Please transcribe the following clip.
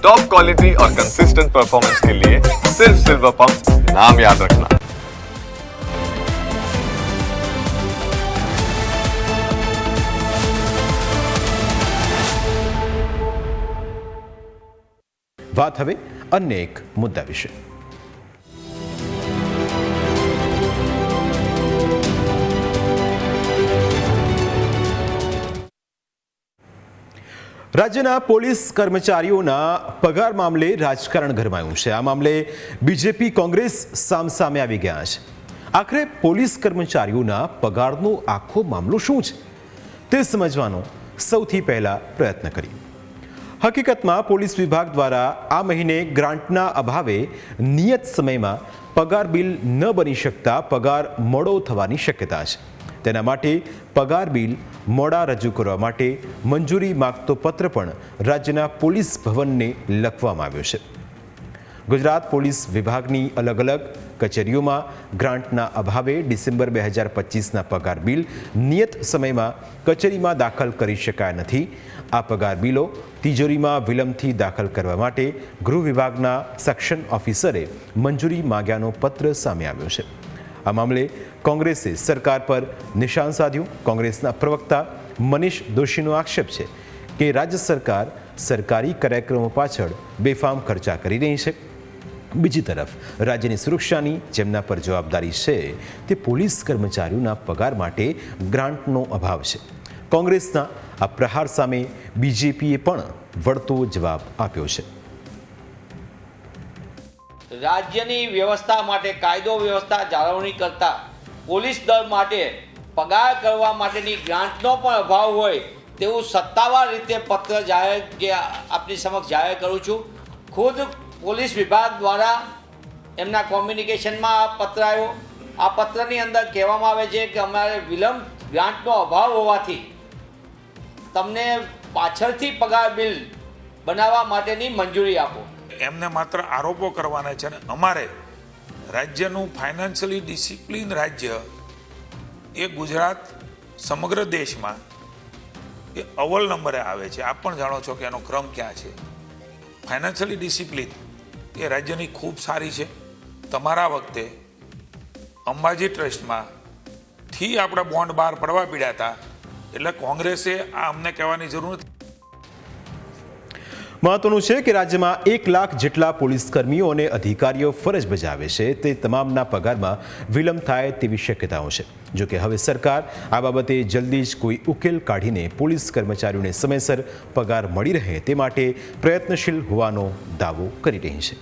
Top quality और consistent performance के लिए सिर्फ सिल्वर पंप नाम याद रखना। વાત હવે અન્ય એક મુદ્દા વિશે। રાજ્યના પોલીસ કર્મચારીઓના પગાર મામલે રાજકારણ ગરમાયું છે। આ મામલે બીજેપી કોંગ્રેસ સામસામે આવી ગયા છે। આખરે પોલીસ કર્મચારીઓના પગારનો આખો મામલો શું છે તે સમજવાનો સૌથી પહેલા પ્રયત્ન કરીએ। હકીકતમાં પોલીસ વિભાગ દ્વારા આ મહિને ગ્રાન્ટના અભાવે નિયત સમયમાં પગાર બિલ ન બની શકતા પગાર મોડો થવાની શક્યતા છે। તેના માટે પગાર બિલ મોડા રજૂ કરવા માટે મંજૂરી માંગતો પત્ર પણ રાજ્યના પોલીસ ભવનને લખવામાં આવ્યો છે। ગુજરાત પોલીસ વિભાગની અલગ અલગ કચેરીઓમાં ગ્રાન્ટના અભાવે ડિસેમ્બર 2025ના પગાર બિલ નિયત સમયમાં કચેરીમાં દાખલ કરી શકાયા નથી। આ પગાર બિલો તિજોરીમાં વિલંબથી દાખલ કરવા માટે ગૃહ વિભાગના સેક્શન ઓફિસરે મંજૂરી માંગ્યાનો પત્ર સામે આવ્યો છે। આ મામલે કોંગ્રેસે સરકાર પર નિશાન સાધ્યું। કોંગ્રેસના પ્રવક્તા મનીષ દોશીનો આક્ષેપ છે કે રાજ્ય સરકાર સરકારી કાર્યક્રમો પાછળ બેફામ ખર્ચા કરી રહી છે। બીજી તરફ રાજ્યની સુરક્ષાની જેમના પર જવાબદારી છે તે પોલીસ કર્મચારીઓના પગાર માટે ગ્રાન્ટનો અભાવ છે। કોંગ્રેસના આ પ્રહાર સામે બીજેપીએ પણ વળતો જવાબ આપ્યો છે। રાજ્યની વ્યવસ્થા માટે કાયદો વ્યવસ્થા જાળવણી કરતા પોલીસ દળ માટે પગાર કરવા માટેની ગ્રાન્ટનો પણ અભાવ હોય તેવું સત્તાવાર રીતે પત્ર જાહેર જે આપની સમક્ષ જાહેર કરું છું। ખુદ પોલીસ વિભાગ દ્વારા એમના કોમ્યુનિકેશનમાં આ પત્ર આવ્યો। આ પત્રની અંદર કહેવામાં આવે છે કે અમારે વિલંબ ગ્રાન્ટનો અભાવ હોવાથી તમને પાછળથી પગાર બિલ બનાવવા માટેની મંજૂરી આપો। એમને માત્ર આરોપો કરવાના છે અને અમારે રાજ્યનું ફાઇનાન્શિયલી ડિસિપ્લિન રાજ્ય એ ગુજરાત સમગ્ર દેશમાં એ અવ્વલ નંબરે આવે છે। આપ પણ જાણો છો કે એનો ક્રમ ક્યાં છે। ફાઇનાન્શિયલી ડિસિપ્લિન એ રાજ્યની ખૂબ સારી છે। તમારા વખતે અંબાજી ટ્રસ્ટમાંથી આપણે બોન્ડ બહાર પડવા પડ્યા હતા એટલે કોંગ્રેસે આ અમને કહેવાની જરૂર નથી। મહત્વનું છે કે રાજ્યમાં 1 લાખ જેટલા પોલીસ કર્મીઓ અને અધિકારીઓ ફરજ બજાવે છે તે તમામના પગારમાં વિલંબ થાય તેવી શક્યતાઓ છે। જોકે હવે સરકાર આ બાબતે જલ્દી જ કોઈ ઉકેલ કાઢીને પોલીસ કર્મચારીઓને સમયસર પગાર મળી રહે તે માટે પ્રયત્નશીલ હોવાનો દાવો કરી રહી છે।